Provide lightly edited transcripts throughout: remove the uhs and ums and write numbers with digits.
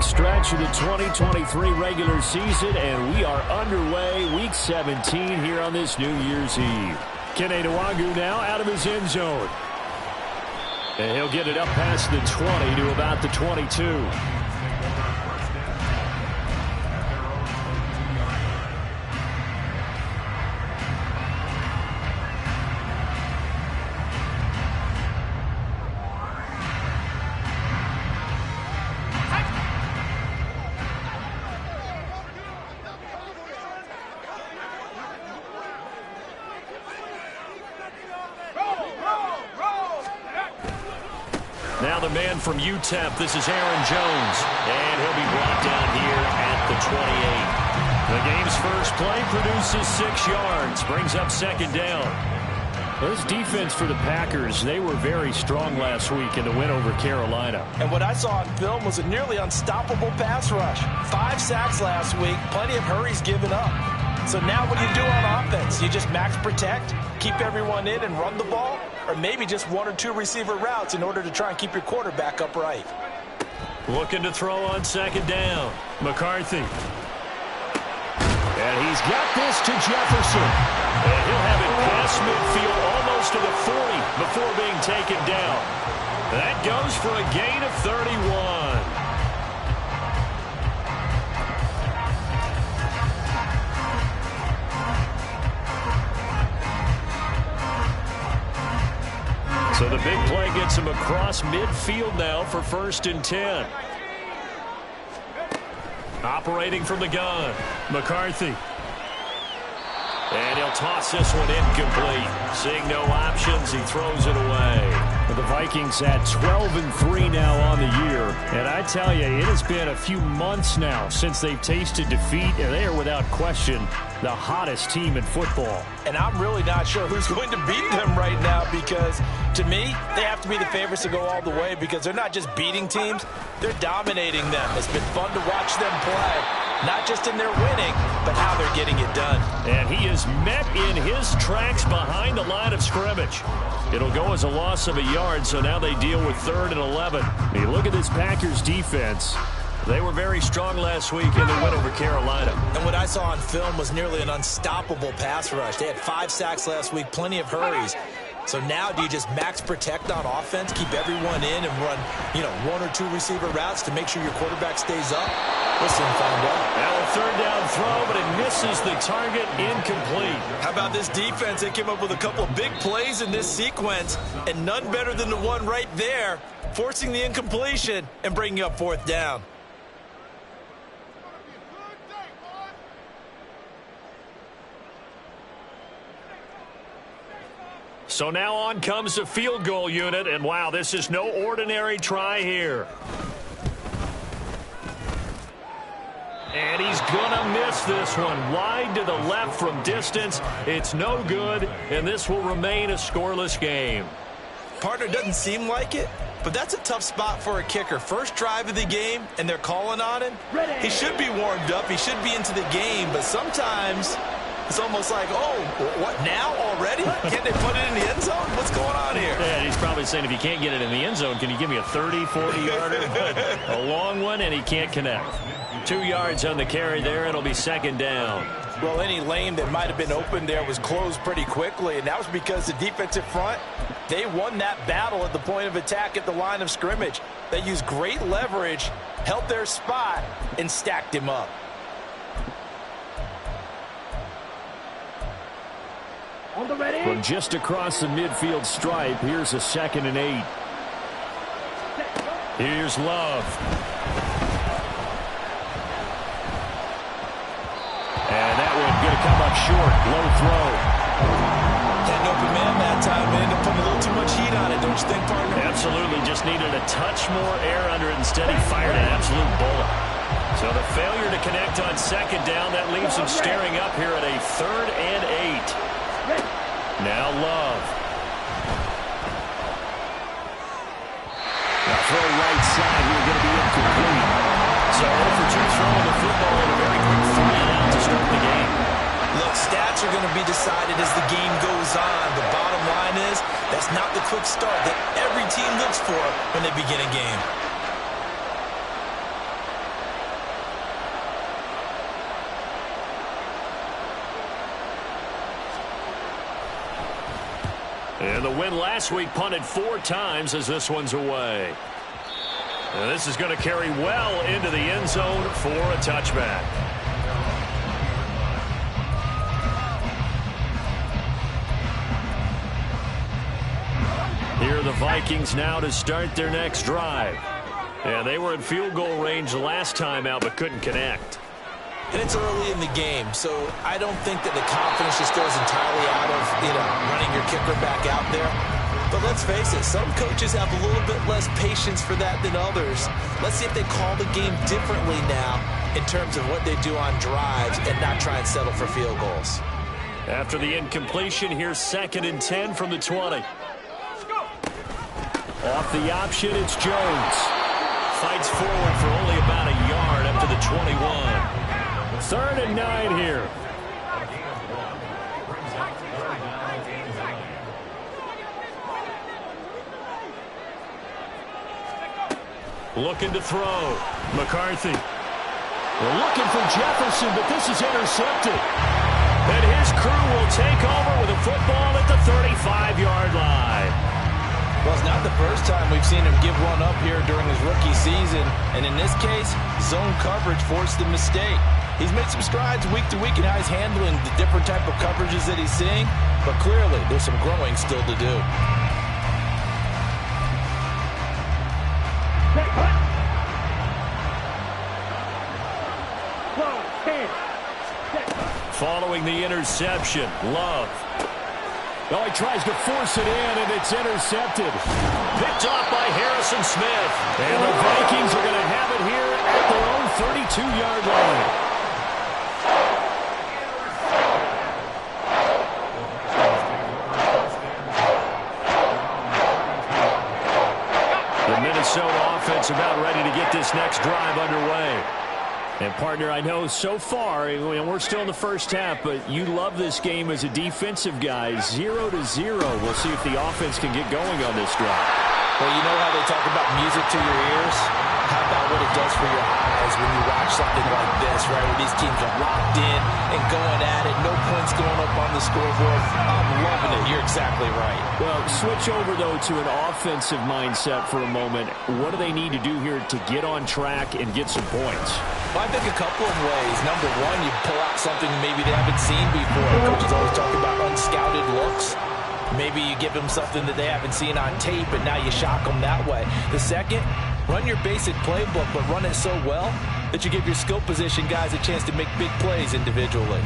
stretch of the 2023 regular season, and we are underway week 17 here on this New Year's Eve. Kene Nwagu now out of his end zone. And he'll get it up past the 20 to about the 22. Now the man from UTEP, this is Aaron Jones, and he'll be brought down here at the 28. The game's first play produces 6 yards, brings up second down. This defense for the Packers, they were very strong last week in the win over Carolina. And what I saw on film was a nearly unstoppable pass rush. 5 sacks last week, plenty of hurries given up. So now what do you do on offense? You just max protect, keep everyone in and run the ball? Or maybe just 1 or 2 receiver routes in order to try and keep your quarterback upright. Looking to throw on second down. McCarthy. And he's got this to Jefferson. And he'll have it past midfield almost to the 40 before being taken down. That goes for a gain of 31. So the big play gets him across midfield now for 1st and 10. Operating from the gun, McCarthy. And he'll toss this one incomplete. Seeing no options, he throws it away. The Vikings at 12-3 now on the year. And I tell you, it has been a few months now since they've tasted defeat, and they are without question the hottest team in football. And I'm really not sure who's going to beat them right now, because to me, they have to be the favorites to go all the way, because they're not just beating teams, they're dominating them. It's been fun to watch them play, not just in their winning, but how they're getting it done. And he is met in his tracks behind the line of scrimmage. It'll go as a loss of a yard, so now they deal with 3rd and 11. You look at this Packers defense. They were very strong last week in the win over Carolina. And what I saw on film was nearly an unstoppable pass rush. They had 5 sacks last week, plenty of hurries. So now do you just max protect on offense, keep everyone in and run, 1 or 2 receiver routes to make sure your quarterback stays up? We'll soon find out. Now a 3rd down throw, but it misses the target, incomplete. How about this defense? They came up with a couple of big plays in this sequence, and none better than the one right there, forcing the incompletion and bringing up 4th down. So now on comes the field goal unit, and wow, this is no ordinary try here. And he's gonna miss this one wide to the left from distance. It's no good, and this will remain a scoreless game. Partner, doesn't seem like it, but that's a tough spot for a kicker. First drive of the game, and they're calling on him. He should be warmed up. He should be into the game, but sometimes it's almost like, oh, what, now already? Can't they put it in the end zone? What's going on here? Yeah, he's probably saying, if you can't get it in the end zone, can you give me a 30, 40-yarder? A long one, and he can't connect. 2 yards on the carry there. It'll be 2nd down. Well, any lane that might have been open there was closed pretty quickly, and that was because the defensive front, they won that battle at the point of attack at the line of scrimmage. They used great leverage, held their spot, and stacked him up. From just across the midfield stripe, here's a 2nd and 8. Here's Love. And that one going to come up short. Low throw. Had an open man that time, man. Ended up putting a little too much heat on it, don't you think, partner? Absolutely. Just needed a touch more air under it. Instead, he fired an absolute bullet. So the failure to connect on 2nd down, that leaves him staring up here at a 3rd and 8. Now Love. Now throw right side here, going to be incomplete. So 0 for 2 throwing the football in a very quick 3 and out to start the game. Look, stats are going to be decided as the game goes on. The bottom line is that's not the quick start that every team looks for when they begin a game. And the win last week punted 4 times as this one's away. And this is going to carry well into the end zone for a touchback. Here are the Vikings now to start their next drive. Yeah, they were in field goal range last time out but couldn't connect. And it's early in the game, so I don't think that the confidence just goes entirely out of, running your kicker back out there. But let's face it, some coaches have a little bit less patience for that than others. Let's see if they call the game differently now in terms of what they do on drives and not try and settle for field goals. After the incompletion, here's 2nd and 10 from the 20. Off the option, it's Jones. Fights forward for only about a yard up to the 21. 3rd and 9 here. Looking to throw. McCarthy. We're looking for Jefferson, but this is intercepted. And his crew will take over with a football at the 35-yard line. Well, it's not the first time we've seen him give one up here during his rookie season. And in this case, zone coverage forced the mistake. He's made some strides week to week in how he's handling the different type of coverages that he's seeing. But clearly, there's some growing still to do. Following the interception, Love. Oh, he tries to force it in, and it's intercepted. Picked off by Harrison Smith. And the Vikings are going to have it here at their own 32-yard line. The Minnesota offense about ready to get this next drive underway. And, partner, I know so far, we're still in the first half, but you love this game as a defensive guy. 0-0. We'll see if the offense can get going on this drive. Well, you know how they talk about music to your ears? How about what it does for your eyes when you watch something like this, right, where these teams are locked in and going at it, no points going up on the scoreboard. I'm loving it. You're exactly right. Well, switch over, though, to an offensive mindset for a moment. What do they need to do here to get on track and get some points? Well, I think a couple of ways. Number one, you pull out something maybe they haven't seen before. Coaches always talk about unscouted looks. Maybe you give them something that they haven't seen on tape, and now you shock them that way. The second, run your basic playbook, but run it so well that you give your skill position guys a chance to make big plays individually.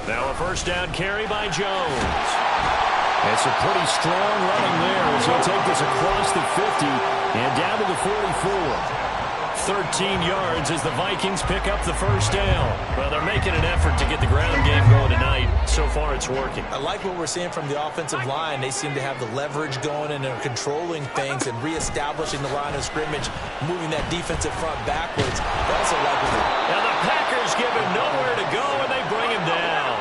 Now a first down carry by Jones. It's a pretty strong running there as he'll take this across the 50 and down to the 44. 13 yards as the Vikings pick up the first down. Well, they're making an effort to get the ground game going tonight. So far, it's working. I like what we're seeing from the offensive line. They seem to have the leverage going, and they're controlling things and reestablishing the line of scrimmage, moving that defensive front backwards. I also like what now the Packers give him nowhere to go, and they bring him down.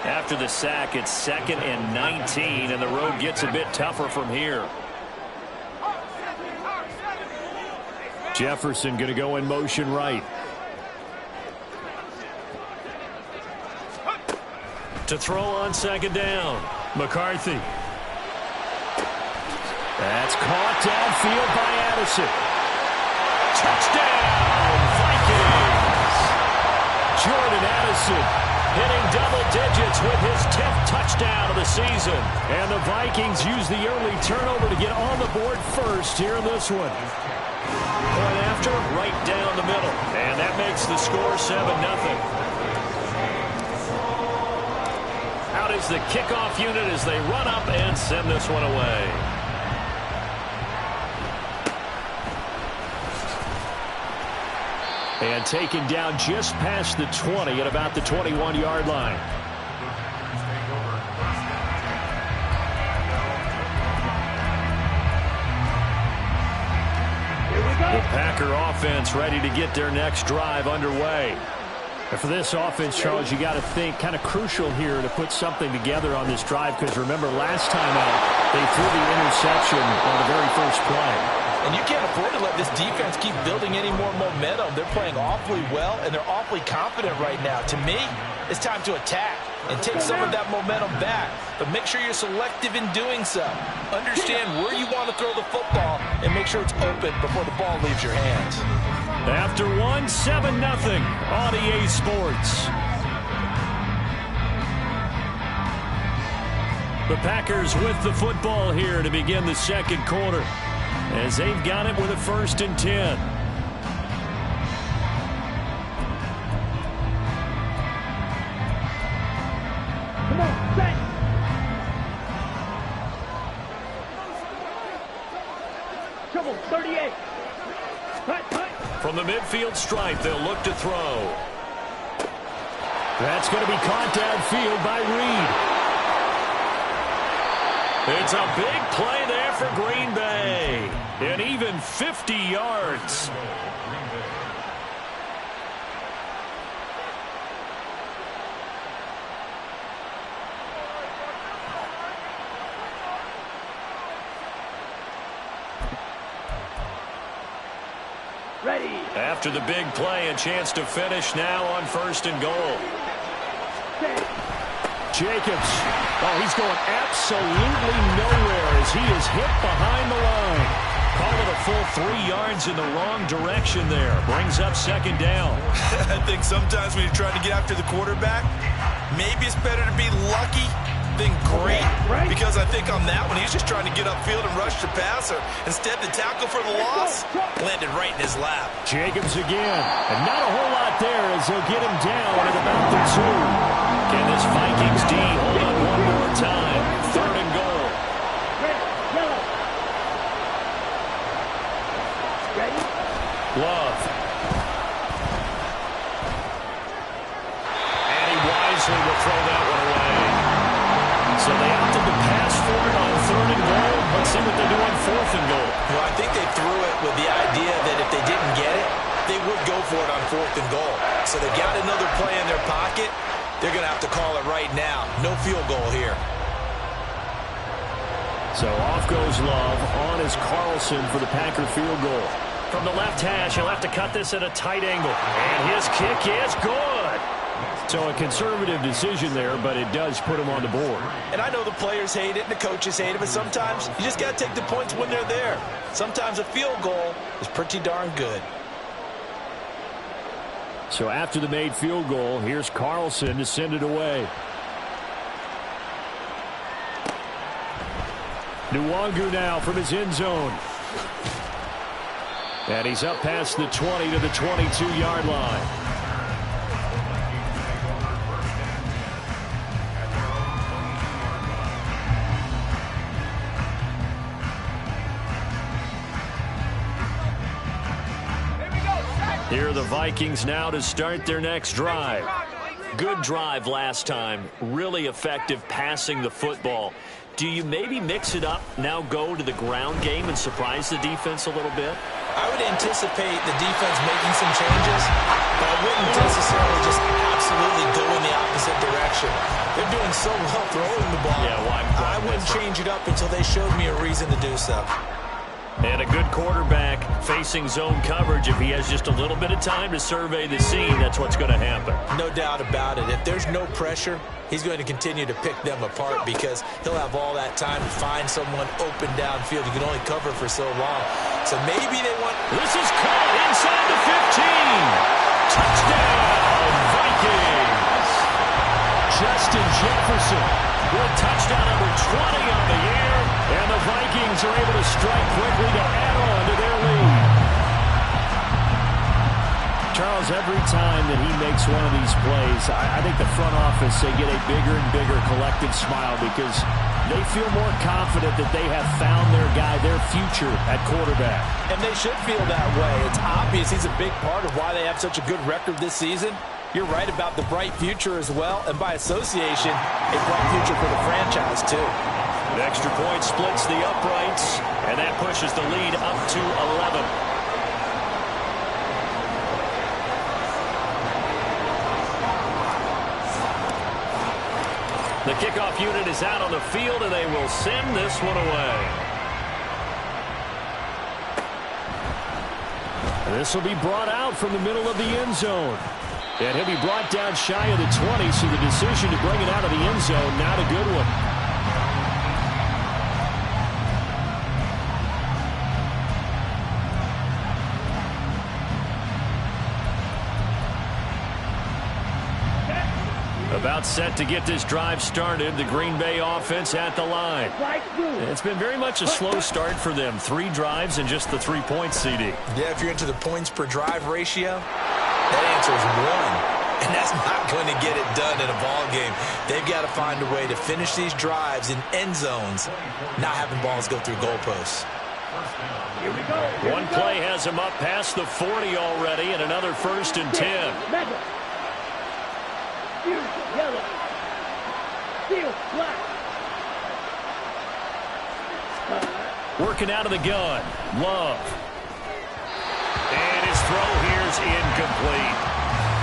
After the sack, it's 2nd and 19, and the road gets a bit tougher from here. Jefferson going to go in motion right. To throw on 2nd down. McCarthy. That's caught downfield by Addison. Touchdown, Vikings! Jordan Addison hitting double digits with his 10th touchdown of the season. And the Vikings use the early turnover to get on the board first here in this one. Point after, right down the middle. And that makes the score 7-0. Out is the kickoff unit as they run up and send this one away. And taken down just past the 20 at about the 21-yard line. The Packer offense ready to get their next drive underway. And for this offense, Charles, you got to think kind of crucial here to put something together on this drive, because remember last time out they threw the interception on the very first play. And you can't afford to let this defense keep building any more momentum. They're playing awfully well, and they're awfully confident right now. To me, it's time to attack and take some of that momentum back. But make sure you're selective in doing so. Understand where you want to throw the football and make sure it's open before the ball leaves your hands. After 1, 7-0 on EA Sports. The Packers with the football here to begin the second quarter, as they've got it with a 1st and 10. Come on, set. Trouble, 38. From the midfield stripe, they'll look to throw. That's going to be caught downfield by Reed. It's a big play there for Green Bay. And even 50 yards. Ready. After the big play, a chance to finish now on 1st and goal. Jacobs. Oh, he's going absolutely nowhere as he is hit behind the line. Call it a full 3 yards in the wrong direction there. Brings up 2nd down. I think sometimes when you're trying to get after the quarterback, maybe it's better to be lucky than great. Because I think on that one, he's just trying to get upfield and rush the passer. Instead, the tackle for the loss landed right in his lap. Jacobs again. And not a whole lot there as he'll get him down at about the 2. Can this Vikings D hold on one more time? 3rd and goal. Ready. Love. And he wisely will throw that one away. So they opted to pass for it on 3rd and goal. Let's see what they do on 4th and goal. Well, I think they threw it with the idea that if they didn't get it, they would go for it on 4th and goal. So they got another play in their pocket. They're going to have to call it right now. No field goal here. So off goes Love. On is Carlson for the Packer field goal. From the left hash, he'll have to cut this at a tight angle. And his kick is good. So a conservative decision there, but it does put him on the board. And I know the players hate it and the coaches hate it, but sometimes you just got to take the points when they're there. Sometimes a field goal is pretty darn good. So after the made field goal, here's Carlson to send it away. Nwangu now from his end zone. And he's up past the 20 to the 22-yard line. Here are the Vikings now to start their next drive. Good drive last time. Really effective passing the football. Do you maybe mix it up, now go to the ground game and surprise the defense a little bit? I would anticipate the defense making some changes, but I wouldn't necessarily just absolutely go in the opposite direction. They're doing so well throwing the ball. Yeah, why I wouldn't change it up until they showed me a reason to do so. And a good quarterback facing zone coverage. If he has just a little bit of time to survey the scene, that's what's going to happen. No doubt about it. If there's no pressure, he's going to continue to pick them apart because he'll have all that time to find someone open downfield. You can only cover for so long. So maybe they want... This is caught inside the 15. Touchdown, Vikings. Justin Jefferson with touchdown number 20 on the year. And the Vikings are able to strike quickly to add on to their lead. Charles, every time that he makes one of these plays, I think the front office, they get a bigger and bigger collective smile because they feel more confident that they have found their guy, their future at quarterback. And they should feel that way. It's obvious he's a big part of why they have such a good record this season. You're right about the bright future as well, and by association, a bright future for the franchise too. An extra point splits the uprights, and that pushes the lead up to 11. kickoff unit is out on the field, and they will send this one away. This will be brought out from the middle of the end zone. And he'll be brought down shy of the 20, so the decision to bring it out of the end zone, not a good one. About set to get this drive started. The Green Bay offense at the line. It's been very much a slow start for them. 3 drives and just the 3 points, CD. Yeah, if you're into the points per drive ratio, that answer is 1. And that's not going to get it done in a ball game. They've got to find a way to finish these drives in end zones, not having balls go through goalposts. Here we go. One play has him up past the 40 already, and another 1st and 10. Madden. Yellow. Steel. Black. Working out of the gun. Love. And his throw here's incomplete.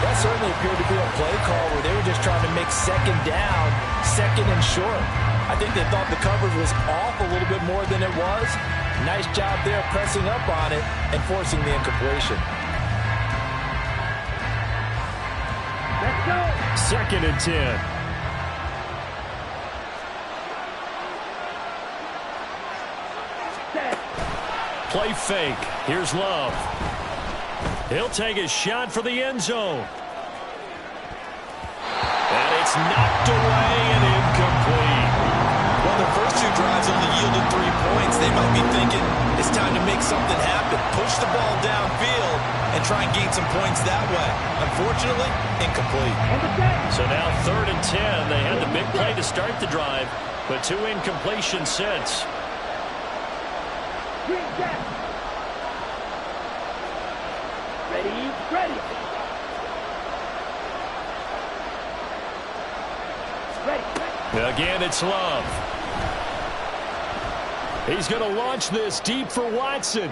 That certainly appeared to be a play call where they were just trying to make second down, second and short. I think they thought the coverage was off a little bit more than it was. Nice job there pressing up on it and forcing the incompletion. Let's go. 2nd and 10. Set. Play fake. Here's Love. He'll take a shot for the end zone. And it's knocked away and incomplete. Well, their first 2 drives only yielded 3 points. They might be thinking it's time to make something happen. Push the ball downfield and try and gain some points that way. Unfortunately, incomplete. So now 3rd and 10. They had the big play to start the drive, but 2 incompletions since. Green set. Ready. Ready. Ready. Again, it's Love. He's going to launch this deep for Watson.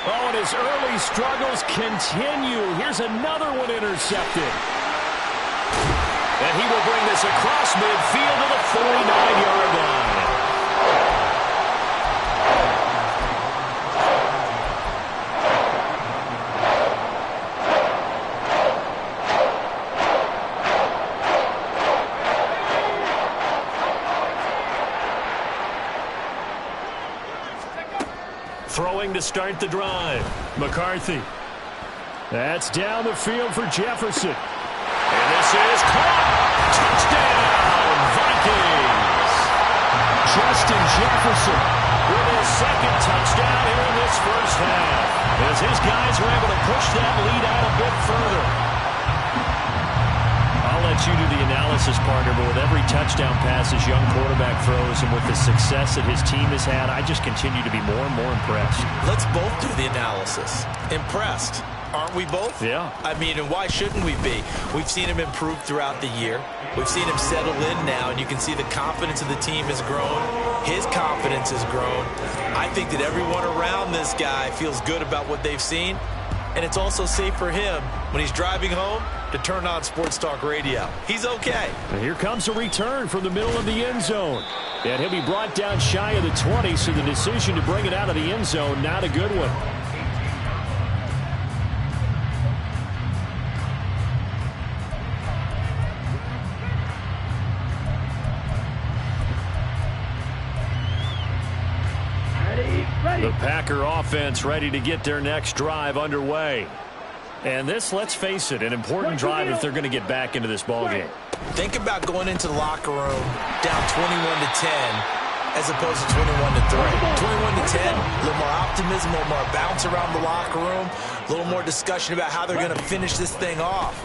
Oh, and his early struggles continue. Here's another one intercepted. And he will bring this across midfield to the 49-yard line. Throwing to start the drive. McCarthy. That's down the field for Jefferson. And this is caught. Touchdown, Vikings. Justin Jefferson with his 2nd touchdown here in this first half, as his guys were able to push that lead out a bit further. I'll let you do the analysis, partner, but with every touchdown pass his young quarterback throws and with the success that his team has had, I just continue to be more and more impressed. Let's both do the analysis. Impressed. Aren't we both? Yeah. I mean, and why shouldn't we be? We've seen him improve throughout the year. We've seen him settle in now, and you can see the confidence of the team has grown. His confidence has grown. I think that everyone around this guy feels good about what they've seen, and it's also safe for him when he's driving home to turn on Sports Talk Radio. He's okay. And here comes a return from the middle of the end zone. And he'll be brought down shy of the 20, so the decision to bring it out of the end zone, not a good one. The Packer offense ready to get their next drive underway. And this, let's face it, an important drive if they're going to get back into this ballgame. Think about going into the locker room down 21-10 as opposed to 21-3. 21-10, a little more optimism, a little more bounce around the locker room, a little more discussion about how they're going to finish this thing off.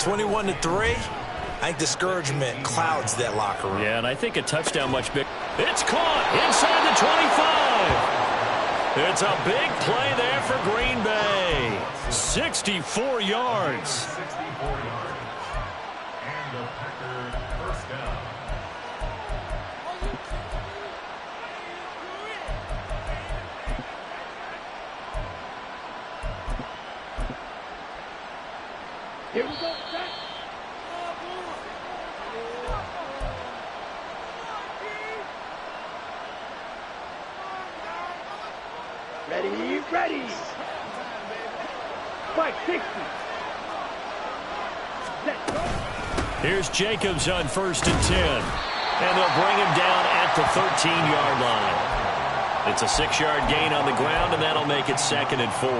21-3, I think discouragement clouds that locker room. Yeah, and I think a touchdown much bigger. It's caught inside the 25. It's a big play there for Green Bay. 64 yards. And the Packer first down. Here we go. Set. Ready, ready. Fight 60. Set, go. Here's Jacobs on 1st and 10. And they'll bring him down at the 13-yard line. It's a 6-yard gain on the ground, and that'll make it 2nd and 4.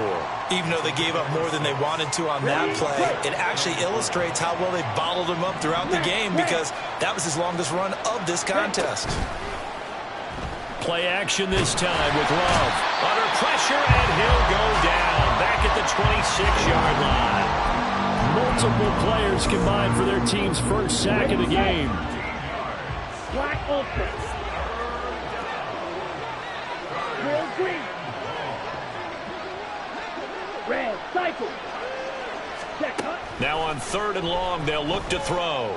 Even though they gave up more than they wanted to on that play, it actually illustrates how well they bottled him up throughout the game because that was his longest run of this contest. Play action this time with Love. Under pressure, and he'll go down. Back at the 26-yard line. Multiple players combined for their team's first sack of the game. Black Ultra. Real green. Red cycle. Check hut. Now on 3rd and long, they'll look to throw.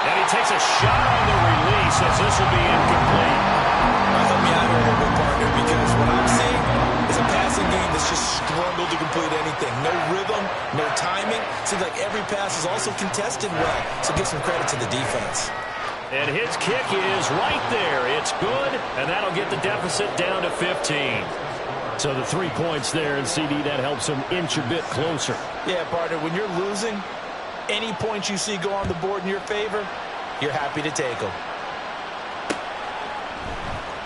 And he takes a shot on the release as this will be incomplete. Help me out here a little bit, partner, because what I'm seeing is a passing game that's just struggled to complete anything. No rhythm, no timing. Seems like every pass is also contested well, so give some credit to the defense. And his kick is right there. It's good, and that'll get the deficit down to 15. So the 3 points there, and CD, that helps them inch a bit closer. Yeah, partner, when you're losing, any points you see go on the board in your favor, you're happy to take them.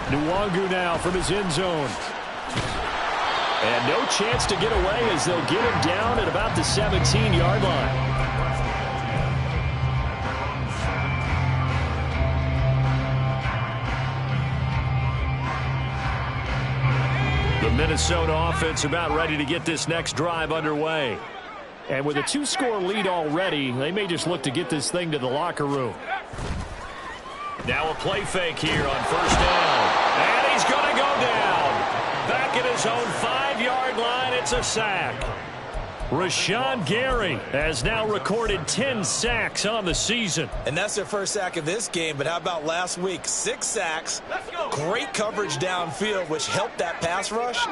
Nwangu now from his end zone. And no chance to get away as they'll get him down at about the 17-yard line. The Minnesota offense about ready to get this next drive underway. And with a 2-score lead already, they may just look to get this thing to the locker room. Now a play fake here on 1st down. And he's going to go down. Back at his own 5-yard line, it's a sack. Rashawn Gary has now recorded 10 sacks on the season. And that's their first sack of this game, but how about last week? 6 sacks, great coverage downfield, which helped that pass rush.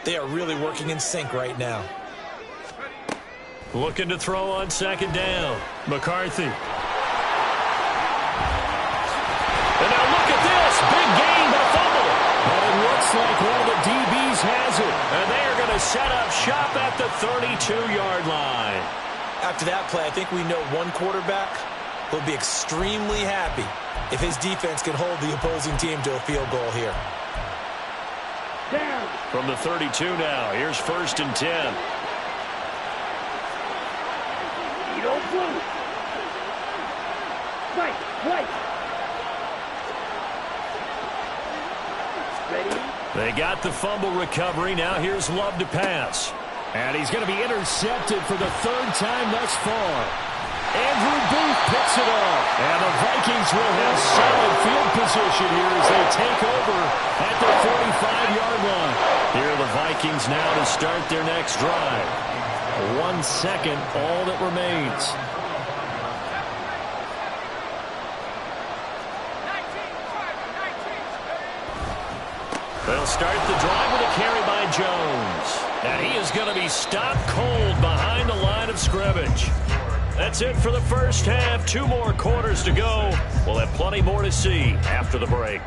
They are really working in sync right now. Looking to throw on 2nd down. McCarthy. And now look at this. Big gain, but a fumble. But it looks like one of the DBs has it. And they are going to set up shop at the 32-yard line. After that play, I think we know one quarterback will be extremely happy if his defense can hold the opposing team to a field goal here. Down. From the 32 now, here's 1st and 10. Edo blue. White, white. Ready. They got the fumble recovery. Now here's Love to pass. And he's going to be intercepted for the 3rd time thus far. Andrew Booth picks it off. And the Vikings will have solid field position here as they take over at the 45-yard line. Here are the Vikings now to start their next drive. 1 second, all that remains. They'll start the drive with a carry by Jones. And he is going to be stopped cold behind the line of scrimmage. That's it for the first half. 2 more quarters to go. We'll have plenty more to see after the break.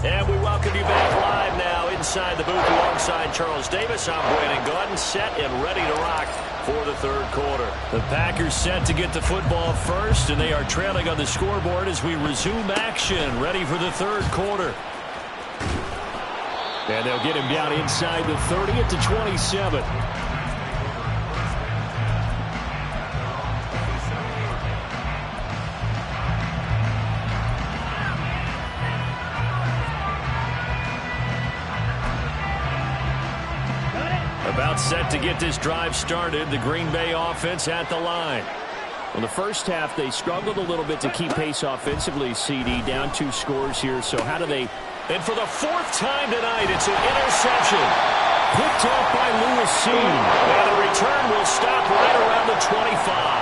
And we welcome you back live now inside the booth alongside Charles Davis. I'm Brandon Gaudin, set and ready to rock for the 3rd quarter. The Packers set to get the football first, and they are trailing on the scoreboard as we resume action, ready for the 3rd quarter. And they'll get him down inside the 30 at the 27. About set to get this drive started. The Green Bay offense at the line. In the first half, they struggled a little bit to keep pace offensively, CD. Down 2 scores here. So how do they... And for the 4th time tonight, it's an interception. Picked off by Lewis Seen. And the return will stop right around the 25.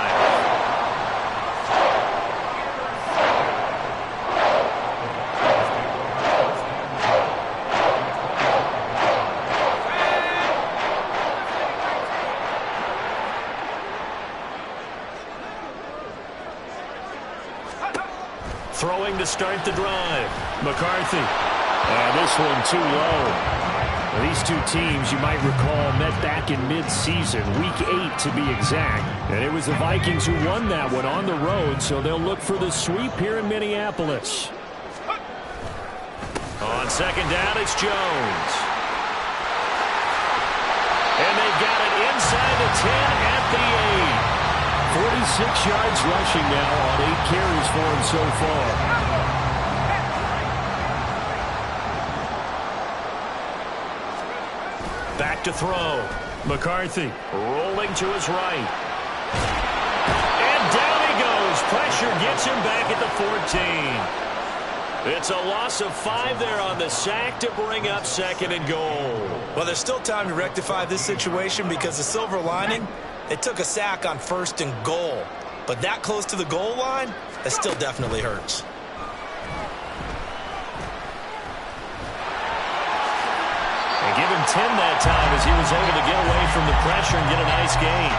Throwing to start the drive. McCarthy. And this one too low. Well, these two teams, you might recall, met back in mid-season, Week 8 to be exact. And it was the Vikings who won that one on the road, so they'll look for the sweep here in Minneapolis. On second down, it's Jones. And they've got it inside the 10 at the 8. 46 yards rushing now on 8 carries for him so far. Back to throw. McCarthy rolling to his right. And down he goes. Pressure gets him back at the 14. It's a loss of 5 there on the sack to bring up second and goal. Well, there's still time to rectify this situation because the silver lining, they took a sack on first and goal. But that close to the goal line, that still definitely hurts. Give him 10 that time as he was able to get away from the pressure and get a nice gain.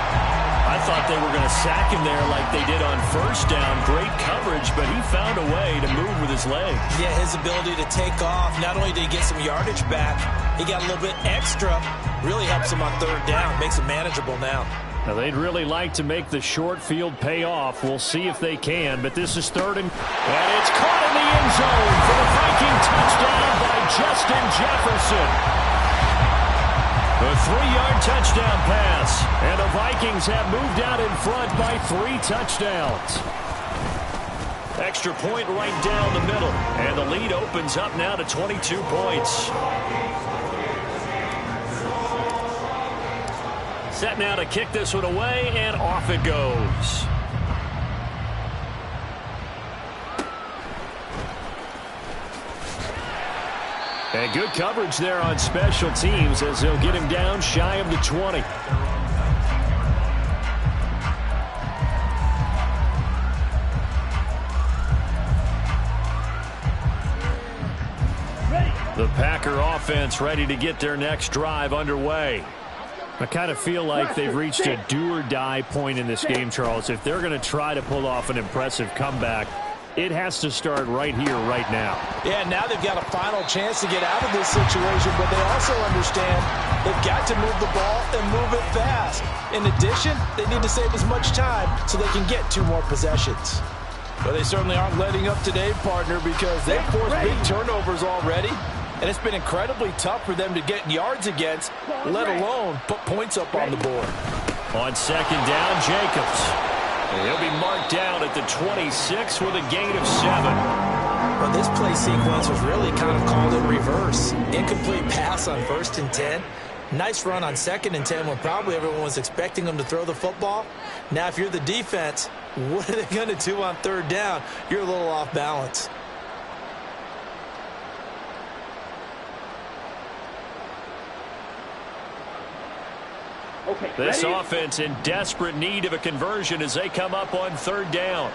I thought they were going to sack him there like they did on first down. Great coverage, but he found a way to move with his legs. Yeah, his ability to take off, not only did he get some yardage back, he got a little bit extra. Really helps him on third down, makes it manageable now. Now, they'd really like to make the short field pay off. We'll see if they can, but this is third and it's caught in the end zone for the Viking touchdown by Justin Jefferson. A 3-yard touchdown pass, and the Vikings have moved out in front by 3 touchdowns. Extra point right down the middle, and the lead opens up now to 22 points. Set now to kick this one away, and off it goes. And good coverage there on special teams as they'll get him down shy of the 20. The Packer offense ready to get their next drive underway. I kind of feel like they've reached a do-or-die point in this game, Charles. If they're going to try to pull off an impressive comeback, it has to start right here, right now. Yeah, now they've got a final chance to get out of this situation, but they also understand they've got to move the ball and move it fast. In addition, they need to save as much time so they can get 2 more possessions. Well, they certainly aren't letting up today, partner, because they've forced big turnovers already, and it's been incredibly tough for them to get yards against, let alone put points up on the board. On second down, Jacobs. And he'll be marked down at the 26 with a gain of 7. Well, this play sequence was really kind of called in reverse. Incomplete pass on 1st and 10. Nice run on 2nd and 10 when probably everyone was expecting them to throw the football. Now, if you're the defense, what are they going to do on 3rd down? You're a little off balance. Okay, this ready? offense in desperate need of a conversion as they come up on 3rd down.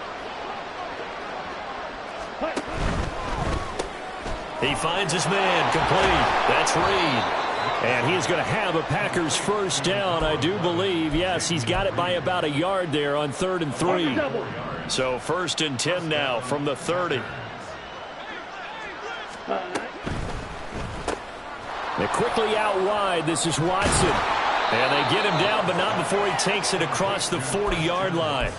He finds his man complete. That's Reed. And he's going to have a Packers first down, I do believe. Yes, he's got it by about a yard there on 3rd and 3. So 1st and 10 now from the 30. They're quickly out wide. This is Watson. And they get him down, but not before he takes it across the 40-yard line.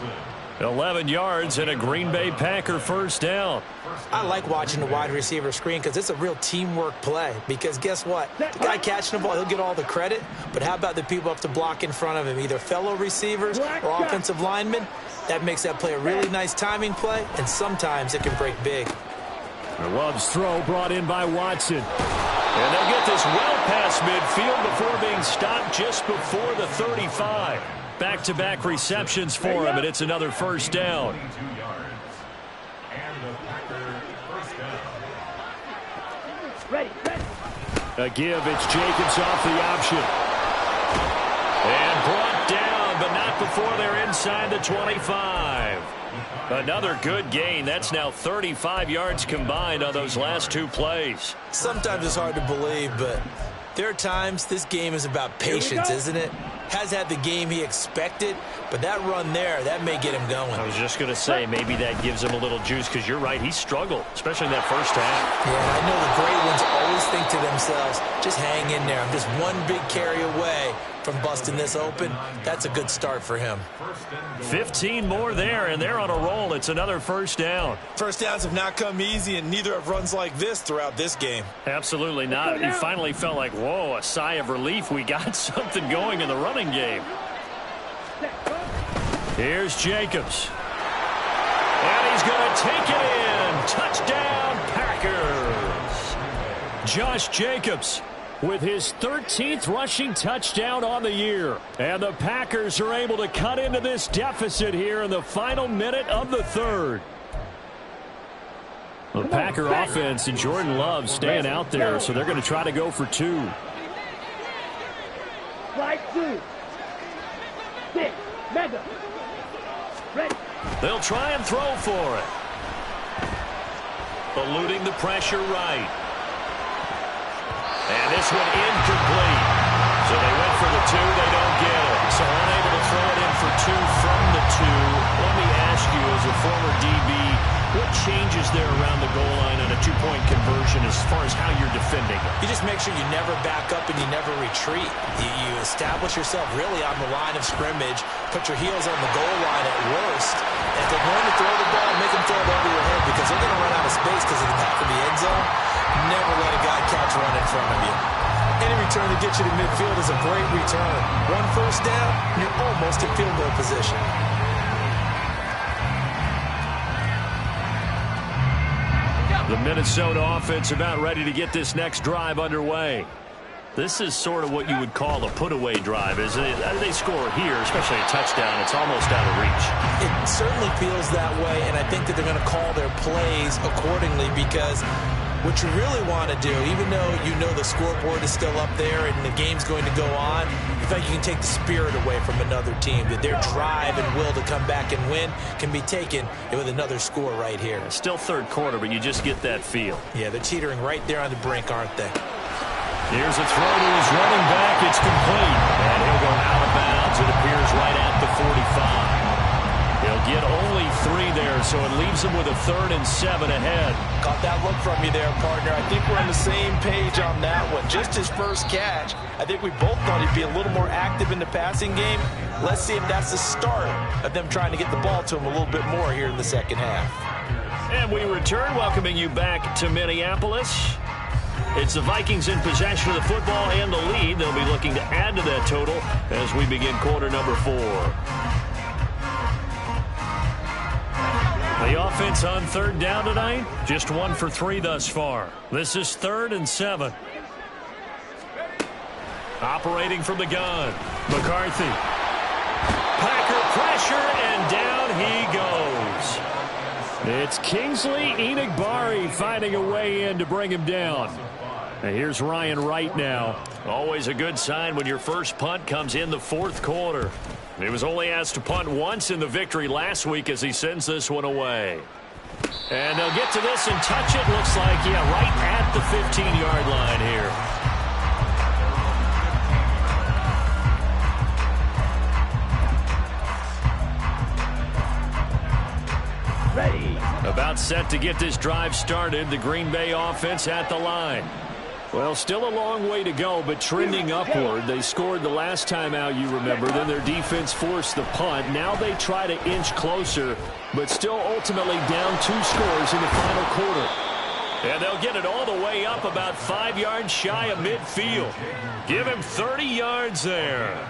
11 yards and a Green Bay Packer first down. I like watching the wide receiver screen because it's a real teamwork play. Because guess what? The guy catching the ball, he'll get all the credit. But how about the people up to block in front of him, either fellow receivers or offensive linemen? That makes that play a really nice timing play, and sometimes it can break big. Love's throw brought in by Watson. And they'll get this well past midfield before being stopped just before the 35. Back-to-back receptions for him, and it's another first down. Ready. A give, it's Jacobs off the option. And brought down, but not before they're inside the 25. Another good gain. That's now 35 yards combined on those last 2 plays. Sometimes it's hard to believe, but there are times this game is about patience, isn't it? has had the game he expected, but that run there, that may get him going. I was just going to say, maybe that gives him a little juice, because you're right, he struggled, especially in that first half. Yeah, I know the great ones always think to themselves, just hang in there. I'm just one big carry away from busting this open. That's a good start for him. 15 more there, and they're on a roll. It's another first down. First downs have not come easy, and neither have runs like this throughout this game. Absolutely not. He finally felt like, whoa, a sigh of relief. We got something going in the running game. Here's Jacobs. And he's going to take it in. Touchdown, Packers. Josh Jacobs with his 13th rushing touchdown on the year. And the Packers are able to cut into this deficit here in the final minute of the third. The Packer offense and Jordan Love staying out there, so they're going to try to go for two. Slide 2. 6. Mega. Ready. They'll try and throw for it. Eluding the pressure right. And this one incomplete. So they went for the 2. They don't get it. So unable to throw it in for 2 from the 2. Let me ask you, as a former DB, what changes there around the goal line on a 2-point conversion as far as how you're defending it? You just make sure you never back up and you never retreat. You establish yourself really on the line of scrimmage, put your heels on the goal line at worst. If they're going to throw the ball, make them throw it over your head, because they're going to run out of space because of the back of the end zone. Never let a guy catch run in front of you. Any return to get you to midfield is a great return. One first down, you're almost in field goal position. The Minnesota offense about ready to get this next drive underway. This is sort of what you would call a put-away drive, isn't it? They score here, especially a touchdown. It's almost out of reach. It certainly feels that way, and I think that they're going to call their plays accordingly, because what you really want to do, even though you know the scoreboard is still up there and the game's going to go on, you think you can take the spirit away from another team, that their drive and will to come back and win can be taken with another score right here. Still third quarter, but you just get that feel. Yeah, they're teetering right there on the brink, aren't they? Here's a throw to his running back. It's complete. And he'll go out of bounds. It appears right at the 45. He'll get only 3 there, so it leaves him with a 3rd and 7 ahead. Caught that look from you there, partner. I think we're on the same page on that one. Just his first catch. I think we both thought he'd be a little more active in the passing game. Let's see if that's the start of them trying to get the ball to him a little bit more here in the second half. And we return, welcoming you back to Minneapolis. It's the Vikings in possession of the football and the lead. They'll be looking to add to that total as we begin quarter number 4. The offense on 3rd down tonight, just 1 for 3 thus far. This is 3rd and 7. Operating from the gun, McCarthy. Packer pressure, and down he goes. It's Kingsley Enagbari finding a way in to bring him down. And here's Ryan Wright now. Always a good sign when your first punt comes in the 4th quarter. He was only asked to punt once in the victory last week as he sends this one away. And they'll get to this and touch it. Looks like, yeah, right at the 15-yard line here. Ready. About set to get this drive started. The Green Bay offense at the line. Well, still a long way to go, but trending upward. They scored the last time out, you remember. Then their defense forced the punt. Now they try to inch closer, but still ultimately down 2 scores in the final quarter. And they'll get it all the way up about 5 yards shy of midfield. Give him 30 yards there.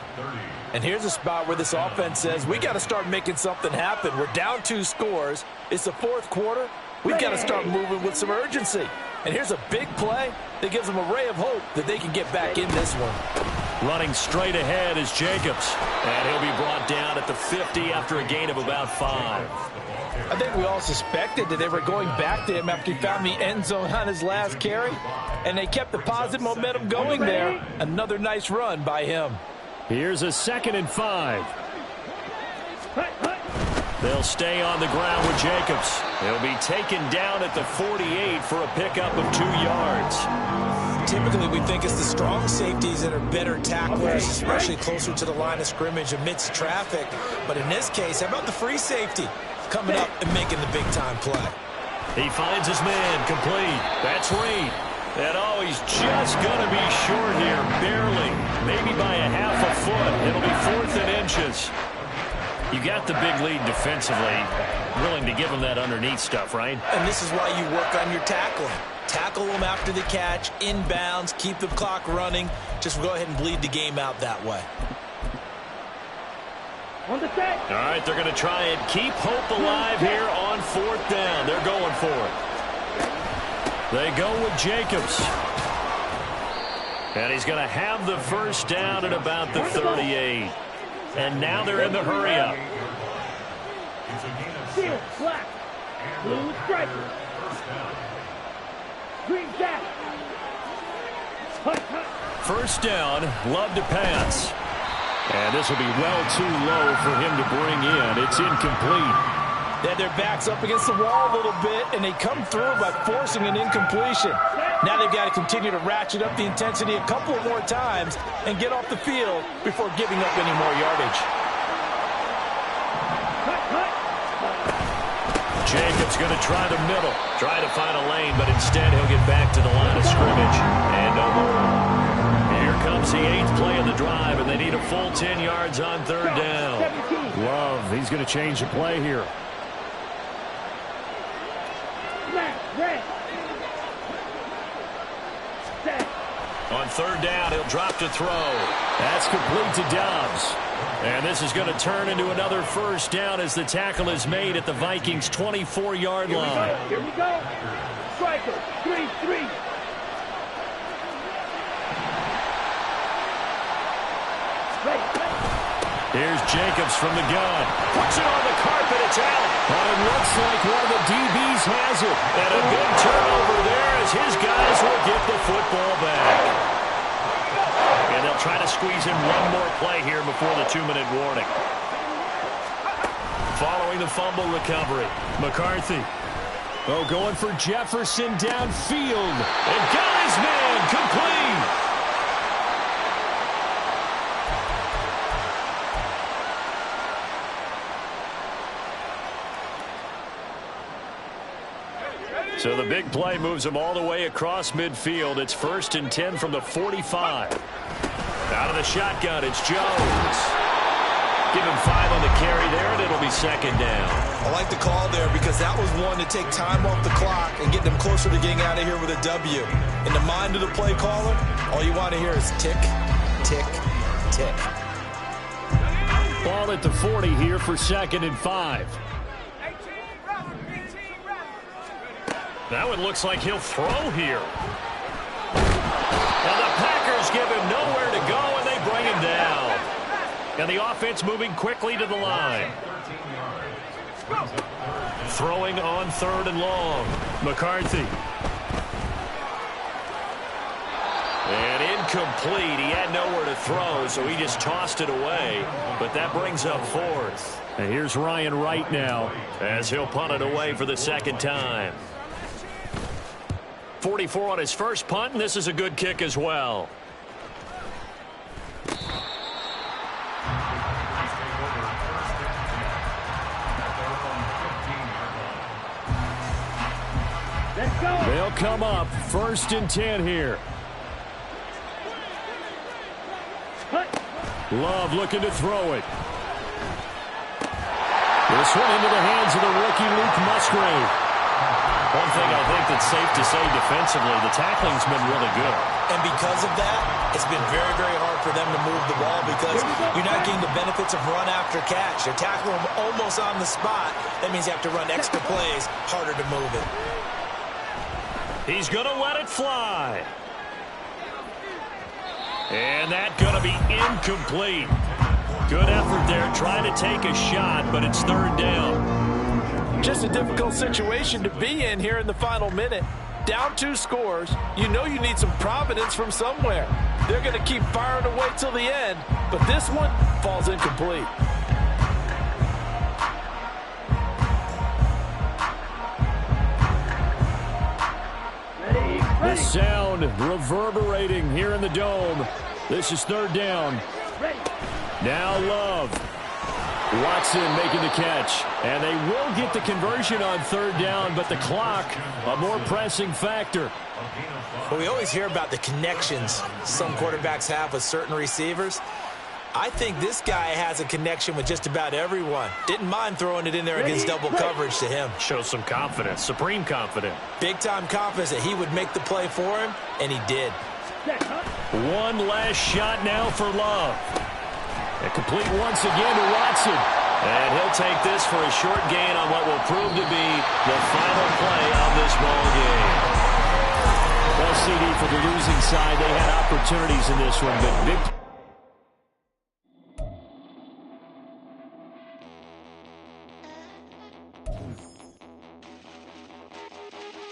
And here's a spot where this offense says, we got to start making something happen. We're down 2 scores. It's the 4th quarter. We've got to start moving with some urgency. And here's a big play that gives them a ray of hope that they can get back in this one. Running straight ahead is Jacobs. And he'll be brought down at the 50 after a gain of about 5. I think we all suspected that they were going back to him after he found the end zone on his last carry. And they kept the positive momentum going there. Another nice run by him. Here's a 2nd and 5. They'll stay on the ground with Jacobs. He'll be taken down at the 48 for a pickup of 2 yards. Typically, we think it's the strong safeties that are better tacklers, especially closer to the line of scrimmage amidst traffic. But in this case, how about the free safety coming up and making the big-time play? He finds his man, complete. That's Reed. And oh, he's just going to be short here, barely. Maybe by a half a foot. It'll be 4th and inches. You got the big lead defensively. Willing to give him that underneath stuff, right? And this is why you work on your tackling. Tackle them after the catch, inbounds, keep the clock running. Just go ahead and bleed the game out that way. On the set. All right, they're going to try and keep hope alive here on 4th down. They're going for it. They go with Jacobs. And he's going to have the first down at about the 38. And now they're in the hurry-up. Steel, black, blue striker, green jacket. First down, Love to pass. And this will be well too low for him to bring in. It's incomplete. They had their backs up against the wall a little bit, and they come through by forcing an incompletion. Now they've got to continue to ratchet up the intensity a couple more times and get off the field before giving up any more yardage. Jacobs going to try the middle. Try to find a lane, but instead he'll get back to the line of scrimmage. And no more. Here comes the 8th play of the drive, and they need a full 10 yards on 3rd down. Love, he's going to change the play here. On 3rd down, he'll drop to throw. That's complete to Dobbs. And this is going to turn into another first down as the tackle is made at the Vikings' 24-yard line. Here we go. Striker, 3-3. Here's Jacobs from the gun. Puts it on the carpet. It's out. But it looks like one of the DBs has it. And a big turnover there as his guys will get the football back. And they'll try to squeeze in one more play here before the 2-minute warning. Following the fumble recovery, McCarthy. Oh, going for Jefferson downfield. And got his man complete. So the big play moves him all the way across midfield. It's 1st and 10 from the 45. Out of the shotgun, it's Jones. Give him 5 on the carry there, and it'll be 2nd down. I like the call there because that was one to take time off the clock and get them closer to getting out of here with a W. In the mind of the play caller, all you want to hear is tick, tick, tick. Ball at the 40 here for 2nd and 5. That one looks like he'll throw here. And the Packers give him nowhere to go, and they bring him down. And the offense moving quickly to the line. Throwing on 3rd and long. McCarthy. And incomplete. He had nowhere to throw, so he just tossed it away. But that brings up 4th. And here's Ryan Wright now as he'll punt it away for the 2nd time. 44 on his first punt, and this is a good kick as well. Let's go. They'll come up 1st and 10 here. Love looking to throw it. This one into the hands of the rookie Luke Musgrave. One thing I think that's safe to say defensively, the tackling's been really good. And because of that, it's been very, very hard for them to move the ball because you're not getting the benefits of run after catch. You're tackling them almost on the spot. That means you have to run extra plays, harder to move it. He's going to let it fly. And that's going to be incomplete. Good effort there, trying to take a shot, but it's 3rd down. Just a difficult situation to be in here in the final minute. Down 2 scores. You know you need some providence from somewhere. They're going to keep firing away till the end, but this one falls incomplete. The sound sound reverberating here in the Dome. This is third down. Ready. Now Love. Watson making the catch. And they will get the conversion on third down, but the clock, a more pressing factor. Well, we always hear about the connections some quarterbacks have with certain receivers. I think this guy has a connection with just about everyone. Didn't mind throwing it in there against double coverage to him. Shows some confidence, supreme confidence. Big-time confidence that he would make the play for him, and he did. One last shot now for Love. And complete once again to Watson. And he'll take this for a short gain on what will prove to be the final play of this ball game. Well, CD, for the losing side, they had opportunities in this one, but big